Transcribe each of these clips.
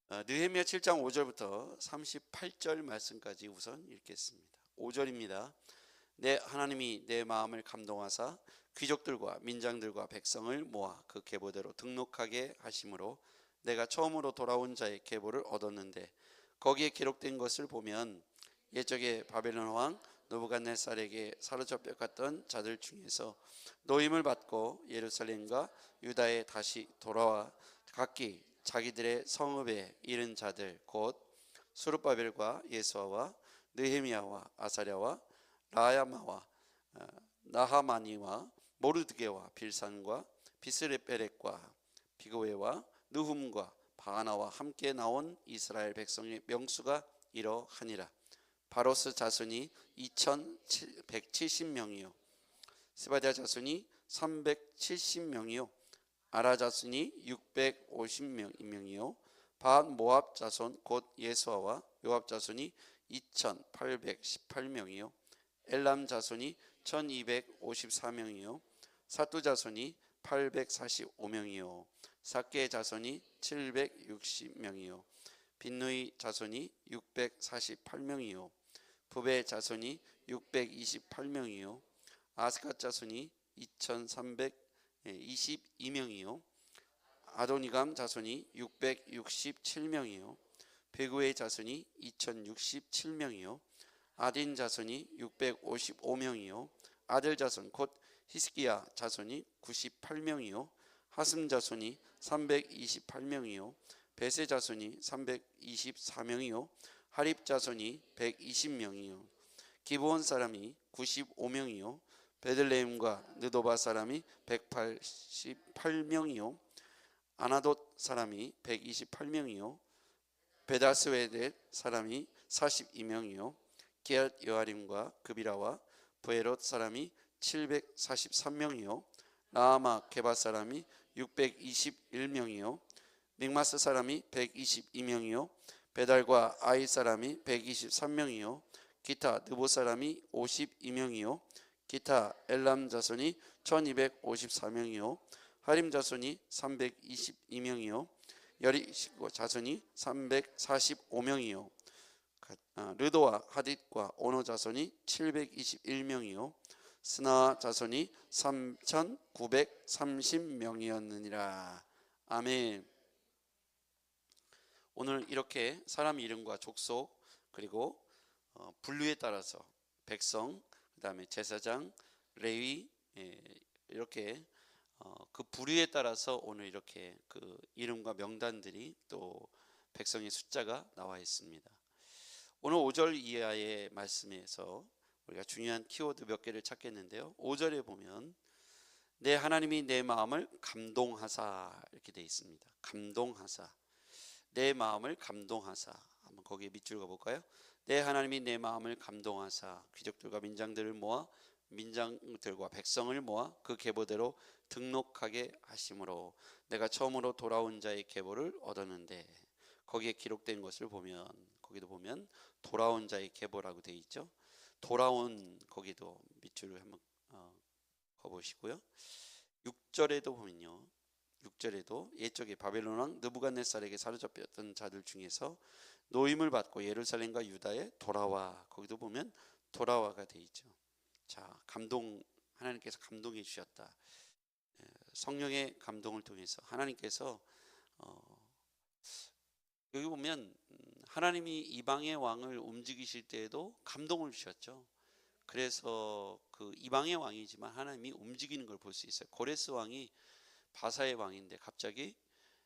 느헤미야 7장 5절부터 38절 말씀까지 우선 읽겠습니다. 5절입니다. 내 하나님이 내 마음을 감동하사 귀족들과 민장들과 백성을 모아 그 계보대로 등록하게 하심으로 내가 처음으로 돌아온 자의 계보를 얻었는데 거기에 기록된 것을 보면 옛적에 바벨론 왕 느부갓네살에게 사로잡혀 갔던 자들 중에서 노임을 받고 예루살렘과 유다에 다시 돌아와 각기 자기들의 성읍에 이른 자들 곧 스룹바벨과 예수아와 느헤미야와 아사랴와 라야마와 나하마니와 모르드게와 빌산과 비스레베렉과 비고웨와 느훔과 바하나와 함께 나온 이스라엘 백성의 명수가 이러하니라. 바로스 자손이 2170명이요 스바랴 자손이 370명이요 아라 자손이 650명이요 반 모압 자손 곧 예수아와 요압 자손이 2818명이요 엘람 자손이 1254명이요 사뚜 자손이 845명이요 삭게 자손이 760명이요 빈누이 자손이 648명이요 부베 자손이 628명이요 아스갓 자손이 2322명이요 아도니감 자손이 667명이요 베구의 자손이 2067명이요 아딘 자손이 655명이요 아들 자손 곧 히스기야 자손이 98명이요 하슴 자손이 328명이요 베세 자손이 324명이요 하립 자손이 120명이요 기브온 사람이 95명이요 베들레헴과 느도바 사람이 188명이요 아나돗 사람이 128명이요 베다스웨델 사람이 42명이요 기앗 여아림과 그비라와 브에롯 사람이 743명이요 라하마 게바 사람이 621명이요 믹마스 사람이 122명이요 베달과 아이 사람이 123명이요 기타 느보 사람이 52명이요 기타 엘람 자손이 1254명이요 하림 자손이 322명이요 여리시고 자손이 345명이요 르도와 하딧과 오노 자손이 721명이요 스나 자손이 3930명이었느니라. 아멘. 오늘 이렇게 사람 이름과 족속 그리고 분류에 따라서 백성 그 다음에 제사장 레위 이렇게 그 부류에 따라서 오늘 이렇게 그 이름과 명단들이 또 백성의 숫자가 나와 있습니다. 오늘 5절 이하의 말씀에서 우리가 중요한 키워드 몇 개를 찾겠는데요. 5절에 보면 내 하나님이 내 마음을 감동하사 이렇게 되어 있습니다. 감동하사 내 마음을 감동하사 한번 거기에 밑줄 그어볼까요? 내 하나님이 내 마음을 감동하사 귀족들과 민장들을 모아 민장들과 백성을 모아 그 계보대로 등록하게 하심으로 내가 처음으로 돌아온 자의 계보를 얻었는데 거기에 기록된 것을 보면 거기도 보면 돌아온 자의 계보라고 되어 있죠. 돌아온 거기도 밑줄을 한번 그어보시고요. 6절에도 보면요. 6절에도 옛적에 바벨론 왕 느부갓네살에게 사로잡혔던 자들 중에서 노임을 받고 예루살렘과 유다에 돌아와 거기도 보면 돌아와가 되어 있죠. 자, 감동 하나님께서 감동해 주셨다. 성령의 감동을 통해서 하나님께서 여기 보면 하나님이 이방의 왕을 움직이실 때에도 감동을 주셨죠. 그래서 그 이방의 왕이지만 하나님이 움직이는 걸 볼 수 있어요. 고레스 왕이 바사의 왕인데 갑자기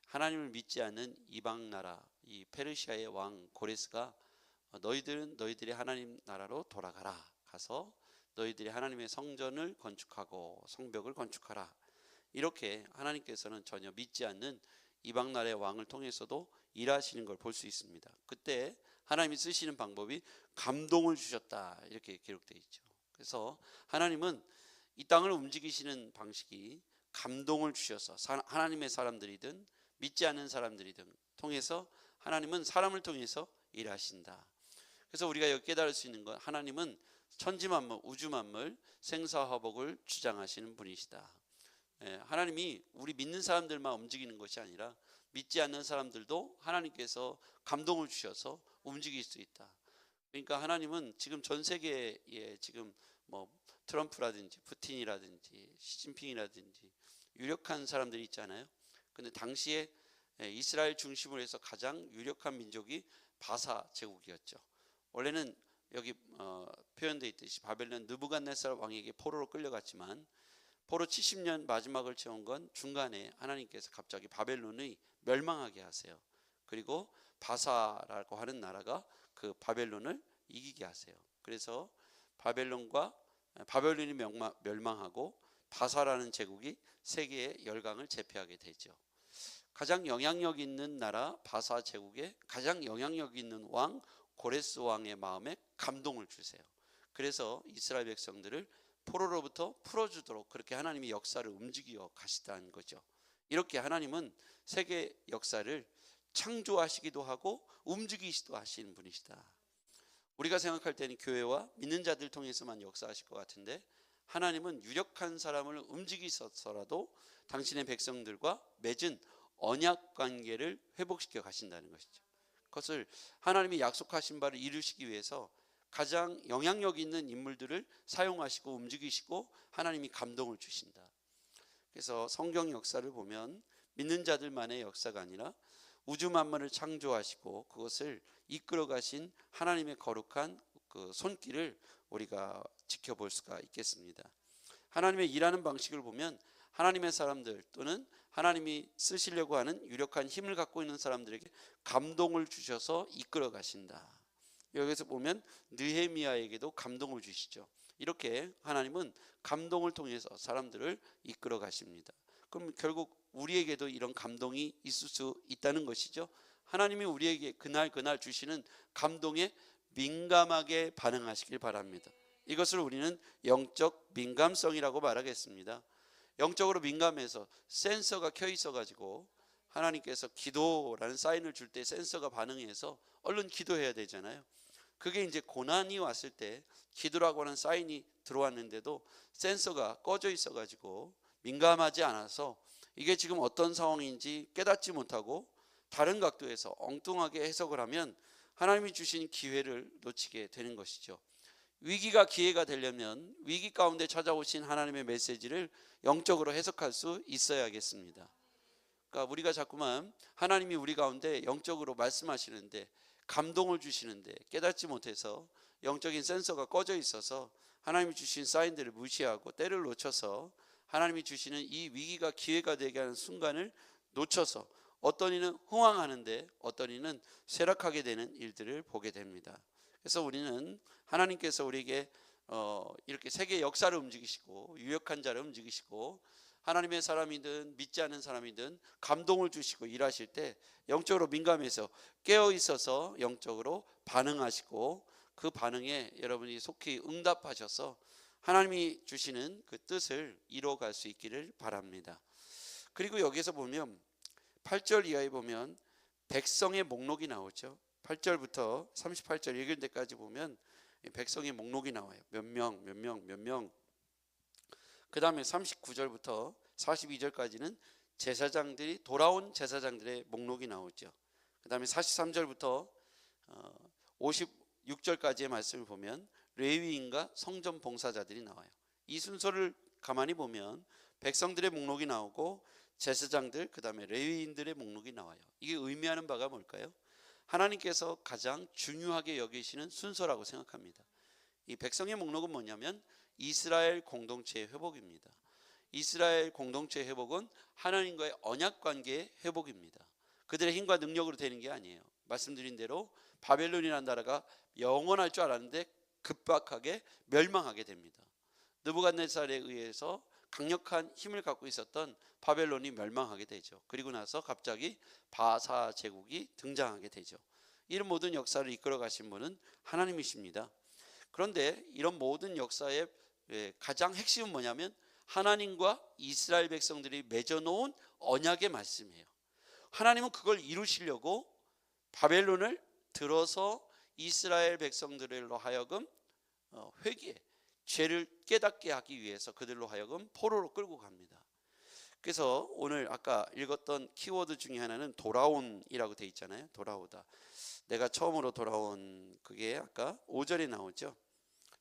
하나님을 믿지 않는 이방 나라 이 페르시아의 왕 고레스가 너희들은 너희들의 하나님 나라로 돌아가라. 가서 너희들이 하나님의 성전을 건축하고 성벽을 건축하라. 이렇게 하나님께서는 전혀 믿지 않는 이방 나라의 왕을 통해서도 일하시는 걸 볼 수 있습니다. 그때 하나님이 쓰시는 방법이 감동을 주셨다 이렇게 기록되어 있죠. 그래서 하나님은 이 땅을 움직이시는 방식이 감동을 주셔서 하나님의 사람들이든 믿지 않는 사람들이든 통해서 하나님은 사람을 통해서 일하신다. 그래서 우리가 여기 깨달을 수 있는 건 하나님은 천지만물 우주만물 생사화복을 주장하시는 분이시다. 하나님이 우리 믿는 사람들만 움직이는 것이 아니라 믿지 않는 사람들도 하나님께서 감동을 주셔서 움직일 수 있다. 그러니까 하나님은 지금 전 세계에 지금 뭐 트럼프라든지 푸틴이라든지 시진핑이라든지 유력한 사람들이 있잖아요. 근데 당시에 이스라엘 중심으로 해서 가장 유력한 민족이 바사 제국이었죠. 원래는 여기 표현되어 있듯이 바벨론 느부갓네살 왕에게 포로로 끌려갔지만 포로 70년 마지막을 채운 건 중간에 하나님께서 갑자기 바벨론의 멸망하게 하세요. 그리고 바사라고 하는 나라가 그 바벨론을 이기게 하세요. 그래서 바벨론이 멸망하고 바사라는 제국이 세계의 열강을 제패하게 되죠. 가장 영향력 있는 나라 바사 제국에 가장 영향력 있는 왕 고레스 왕의 마음에 감동을 주세요. 그래서 이스라엘 백성들을 포로로부터 풀어주도록 그렇게 하나님이 역사를 움직여 가시다는 거죠. 이렇게 하나님은 세계 역사를 창조하시기도 하고 움직이시기도 하시는 분이시다. 우리가 생각할 때는 교회와 믿는 자들 통해서만 역사하실 것 같은데 하나님은 유력한 사람을 움직이셔서라도 당신의 백성들과 맺은 언약 관계를 회복시켜 가신다는 것이죠. 그것을 하나님이 약속하신 바를 이루시기 위해서 가장 영향력 있는 인물들을 사용하시고 움직이시고 하나님이 감동을 주신다. 그래서 성경 역사를 보면 믿는 자들만의 역사가 아니라 우주 만물을 창조하시고 그것을 이끌어 가신 하나님의 거룩한 그 손길을 우리가 지켜볼 수가 있겠습니다. 하나님의 일하는 방식을 보면 하나님의 사람들 또는 하나님이 쓰시려고 하는 유력한 힘을 갖고 있는 사람들에게 감동을 주셔서 이끌어 가신다. 여기서 보면 느헤미야에게도 감동을 주시죠. 이렇게 하나님은 감동을 통해서 사람들을 이끌어 가십니다. 그럼 결국 우리에게도 이런 감동이 있을 수 있다는 것이죠. 하나님이 우리에게 그날 주시는 감동에 민감하게 반응하시길 바랍니다. 이것을 우리는 영적 민감성이라고 말하겠습니다. 영적으로 민감해서 센서가 켜 있어 가지고 하나님께서 기도라는 사인을 줄 때 센서가 반응해서 얼른 기도해야 되잖아요. 그게 이제 고난이 왔을 때 기도라고 하는 사인이 들어왔는데도 센서가 꺼져 있어 가지고 민감하지 않아서 이게 지금 어떤 상황인지 깨닫지 못하고 다른 각도에서 엉뚱하게 해석을 하면 하나님이 주신 기회를 놓치게 되는 것이죠. 위기가 기회가 되려면 위기 가운데 찾아오신 하나님의 메시지를 영적으로 해석할 수 있어야겠습니다. 그러니까 우리가 자꾸만 하나님이 우리 가운데 영적으로 말씀하시는데 감동을 주시는데 깨닫지 못해서 영적인 센서가 꺼져 있어서 하나님이 주신 사인들을 무시하고 때를 놓쳐서 하나님이 주시는 이 위기가 기회가 되게 하는 순간을 놓쳐서 어떤 이는 흥황하는데 어떤 이는 쇠락하게 되는 일들을 보게 됩니다. 그래서 우리는 하나님께서 우리에게 이렇게 세계 역사를 움직이시고 유력한 자를 움직이시고 하나님의 사람이든 믿지 않는 사람이든 감동을 주시고 일하실 때 영적으로 민감해서 깨어 있어서 영적으로 반응하시고 그 반응에 여러분이 속히 응답하셔서 하나님이 주시는 그 뜻을 이루어갈 수 있기를 바랍니다. 그리고 여기서 보면 8절 이하에 보면 백성의 목록이 나오죠. 8절부터 38절 읽을 때까지 보면 백성의 목록이 나와요. 몇 명. 그 다음에 39절부터 42절까지는 제사장들이 돌아온 제사장들의 목록이 나오죠. 그 다음에 43절부터 56절까지의 말씀을 보면 레위인과 성전 봉사자들이 나와요. 이 순서를 가만히 보면 백성들의 목록이 나오고 제사장들 그 다음에 레위인들의 목록이 나와요. 이게 의미하는 바가 뭘까요? 하나님께서 가장 중요하게 여기시는 순서라고 생각합니다. 이 백성의 목록은 뭐냐면 이스라엘 공동체의 회복입니다. 이스라엘 공동체의 회복은 하나님과의 언약 관계의 회복입니다. 그들의 힘과 능력으로 되는 게 아니에요. 말씀드린 대로 바벨론이라는 나라가 영원할 줄 알았는데 급박하게 멸망하게 됩니다. 느부갓네살에 의해서 강력한 힘을 갖고 있었던 바벨론이 멸망하게 되죠. 그리고 나서 갑자기 바사 제국이 등장하게 되죠. 이런 모든 역사를 이끌어 가신 분은 하나님이십니다. 그런데 이런 모든 역사의 가장 핵심은 뭐냐면 하나님과 이스라엘 백성들이 맺어놓은 언약의 말씀이에요. 하나님은 그걸 이루시려고 바벨론을 들어서 이스라엘 백성들로 하여금 회개, 죄를 깨닫게 하기 위해서 그들로 하여금 포로로 끌고 갑니다. 그래서 오늘 아까 읽었던 키워드 중에 하나는 돌아온이라고 돼 있잖아요. 돌아오다. 내가 처음으로 돌아온, 그게 아까 5절에 나오죠.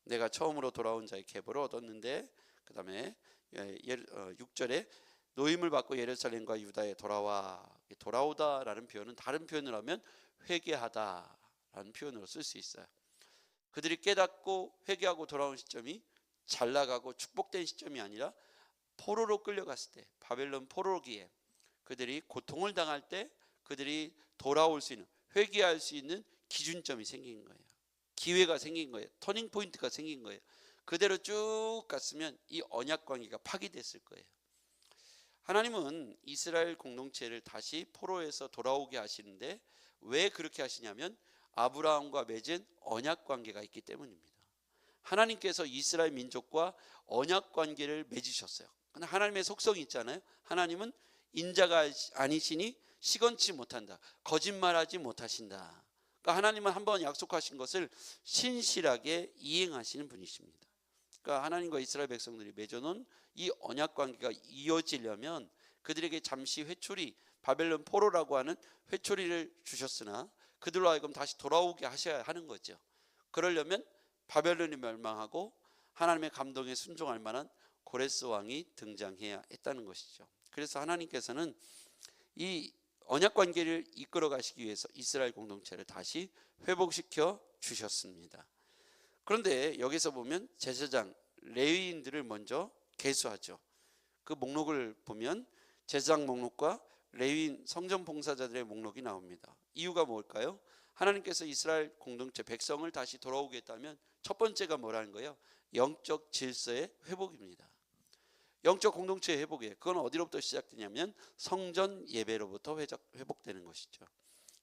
내가 처음으로 돌아온 자의 계보를 얻었는데, 그 다음에 6절에 노임을 받고 예루살렘과 유다에 돌아오다라는 표현은 다른 표현을 하면 회개하다라는 표현으로 쓸 수 있어요. 그들이 깨닫고 회개하고 돌아온 시점이 잘 나가고 축복된 시점이 아니라 포로로 끌려갔을 때, 바벨론 포로기에 그들이 고통을 당할 때 그들이 돌아올 수 있는, 회개할 수 있는 기준점이 생긴 거예요. 기회가 생긴 거예요. 터닝 포인트가 생긴 거예요. 그대로 쭉 갔으면 이 언약 관계가 파기됐을 거예요. 하나님은 이스라엘 공동체를 다시 포로에서 돌아오게 하시는데 왜 그렇게 하시냐면 아브라함과 맺은 언약 관계가 있기 때문입니다. 하나님께서 이스라엘 민족과 언약 관계를 맺으셨어요. 근데 하나님의 속성이 있잖아요. 하나님은 인자가 아니시니 시건치 못한다. 거짓말하지 못하신다. 그러니까 하나님은 한번 약속하신 것을 신실하게 이행하시는 분이십니다. 그러니까 하나님과 이스라엘 백성들이 맺어놓은 이 언약 관계가 이어지려면 그들에게 잠시 회초리, 바벨론 포로라고 하는 회초리를 주셨으나 그들로 하여금 다시 돌아오게 하셔야 하는 거죠. 그러려면 바벨론이 멸망하고 하나님의 감동에 순종할 만한 고레스 왕이 등장해야 했다는 것이죠. 그래서 하나님께서는 이 언약 관계를 이끌어 가시기 위해서 이스라엘 공동체를 다시 회복시켜 주셨습니다. 그런데 여기서 보면 제사장, 레위인들을 먼저 계수하죠. 그 목록을 보면 제사장 목록과 레위인 성전 봉사자들의 목록이 나옵니다. 이유가 뭘까요? 하나님께서 이스라엘 공동체 백성을 다시 돌아오게 했다면 첫 번째가 뭐라는 거예요? 영적 질서의 회복입니다. 영적 공동체의 회복이에요. 그건 어디로부터 시작되냐면 성전 예배로부터 회복되는 것이죠.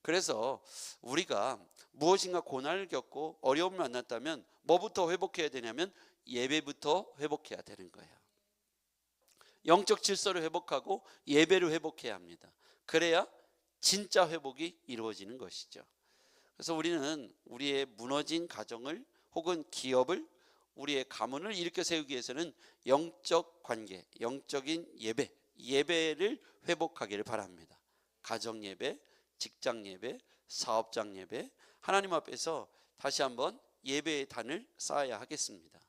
그래서 우리가 무엇인가 고난을 겪고 어려움을 만났다면 뭐부터 회복해야 되냐면 예배부터 회복해야 되는 거예요. 영적 질서를 회복하고 예배를 회복해야 합니다. 그래야 진짜 회복이 이루어지는 것이죠. 그래서 우리는 우리의 무너진 가정을 혹은 기업을, 우리의 가문을 일으켜 세우기 위해서는 영적 관계, 영적인 예배를 회복하기를 바랍니다. 가정 예배, 직장 예배, 사업장 예배, 하나님 앞에서 다시 한번 예배의 단을 쌓아야 하겠습니다.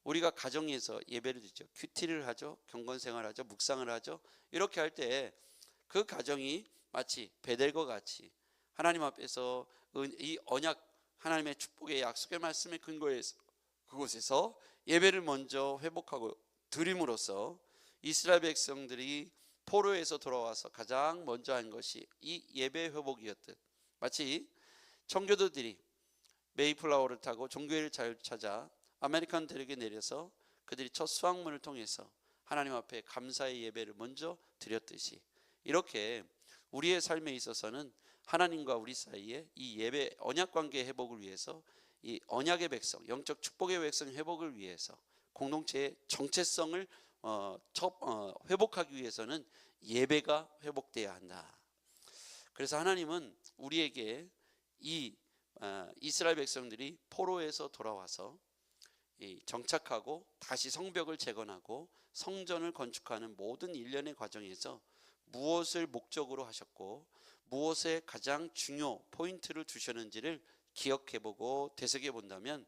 우리가 가정에서 예배를 드리죠. 큐티를 하죠. 경건생활을 하죠. 묵상을 하죠. 이렇게 할 때 그 가정이 마치 베델과 같이 하나님 앞에서 이 언약, 하나님의 축복의 약속의 말씀의 근거에서 그곳에서 예배를 먼저 회복하고 드림으로써 이스라엘 백성들이 포로에서 돌아와서 가장 먼저 한 것이 이 예배 회복이었듯, 마치 청교도들이 메이플라워를 타고 종교회를 찾아 아메리칸 대륙에 내려서 그들이 첫 수학문을 통해서 하나님 앞에 감사의 예배를 먼저 드렸듯이, 이렇게 우리의 삶에 있어서는 하나님과 우리 사이에 이 예배 언약 관계 회복을 위해서, 이 언약의 백성, 영적 축복의 백성 회복을 위해서, 공동체의 정체성을 회복하기 위해서는 예배가 회복돼야 한다. 그래서 하나님은 우리에게 이 이스라엘 백성들이 포로에서 돌아와서 정착하고 다시 성벽을 재건하고 성전을 건축하는 모든 일련의 과정에서 무엇을 목적으로 하셨고 무엇에 가장 중요 포인트를 두셨는지를 기억해보고 되새겨 본다면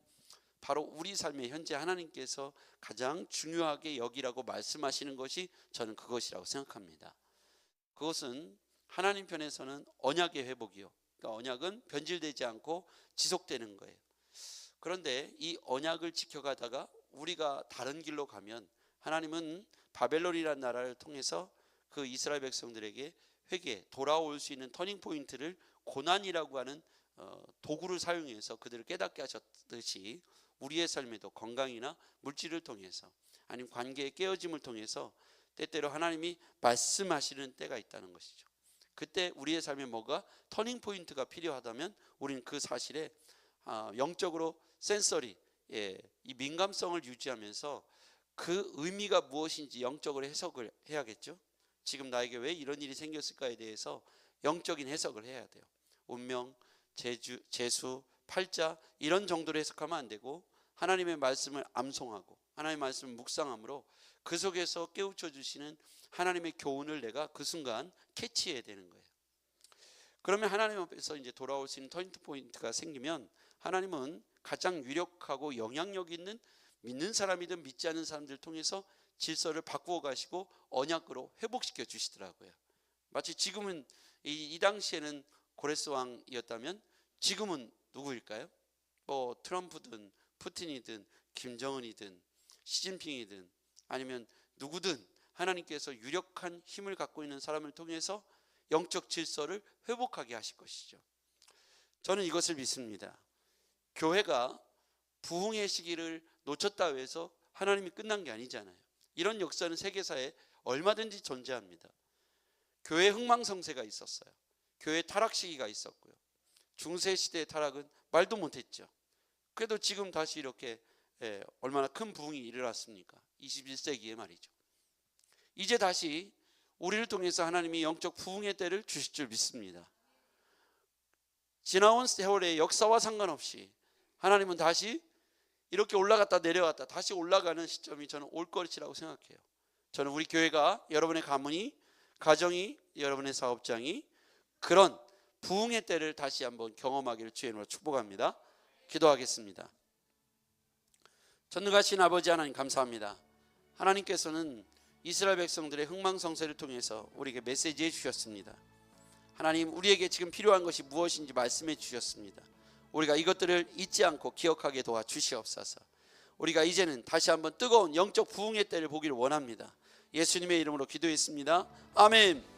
바로 우리 삶의 현재 하나님께서 가장 중요하게 여기라고 말씀하시는 것이 저는 그것이라고 생각합니다. 그것은 하나님 편에서는 언약의 회복이요, 그러니까 언약은 변질되지 않고 지속되는 거예요. 그런데 이 언약을 지켜가다가 우리가 다른 길로 가면 하나님은 바벨론이라는 나라를 통해서 그 이스라엘 백성들에게 회개, 돌아올 수 있는 터닝 포인트를 고난이라고 하는 도구를 사용해서 그들을 깨닫게 하셨듯이 우리의 삶에도 건강이나 물질을 통해서 아니면 관계의 깨어짐을 통해서 때때로 하나님이 말씀하시는 때가 있다는 것이죠. 그때 우리의 삶에 뭐가 터닝 포인트가 필요하다면 우리는 그 사실에 영적으로 센서리, 이 민감성을 유지하면서 그 의미가 무엇인지 영적으로 해석을 해야겠죠. 지금 나에게 왜 이런 일이 생겼을까에 대해서 영적인 해석을 해야 돼요. 운명, 재수, 팔자 이런 정도로 해석하면 안 되고 하나님의 말씀을 암송하고 하나님의 말씀을 묵상함으로 그 속에서 깨우쳐 주시는 하나님의 교훈을 내가 그 순간 캐치해야 되는 거예요. 그러면 하나님 앞에서 이제 돌아올 수 있는 터닝 포인트가 생기면 하나님은 가장 유력하고 영향력 있는 믿는 사람이든 믿지 않는 사람들을 통해서 질서를 바꾸어 가시고 언약으로 회복시켜 주시더라고요. 마치 지금은 이 당시에는 고레스 왕이었다면 지금은 누구일까요? 뭐 트럼프든 푸틴이든 김정은이든 시진핑이든 아니면 누구든 하나님께서 유력한 힘을 갖고 있는 사람을 통해서 영적 질서를 회복하게 하실 것이죠. 저는 이것을 믿습니다. 교회가 부흥의 시기를 놓쳤다고 해서 하나님이 끝난 게 아니잖아요. 이런 역사는 세계사에 얼마든지 존재합니다. 교회 흥망성쇠가 있었어요. 교회 타락 시기가 있었고요. 중세시대의 타락은 말도 못했죠. 그래도 지금 다시 이렇게 얼마나 큰 부흥이 일어났습니까? 21세기에 말이죠. 이제 다시 우리를 통해서 하나님이 영적 부흥의 때를 주실 줄 믿습니다. 지나온 세월의 역사와 상관없이 하나님은 다시 이렇게 올라갔다 내려갔다 다시 올라가는 시점이 저는 올 것이라고 생각해요. 저는 우리 교회가, 여러분의 가문이, 가정이, 여러분의 사업장이 그런 부흥의 때를 다시 한번 경험하기를 주의 이름으로 축복합니다. 기도하겠습니다. 전능하신 아버지 하나님 감사합니다. 하나님께서는 이스라엘 백성들의 흥망성쇠를 통해서 우리에게 메시지해 주셨습니다. 하나님, 우리에게 지금 필요한 것이 무엇인지 말씀해 주셨습니다. 우리가 이것들을 잊지 않고 기억하게 도와주시옵소서. 우리가 이제는 다시 한번 뜨거운 영적 부흥의 때를 보기를 원합니다. 예수님의 이름으로 기도했습니다. 아멘.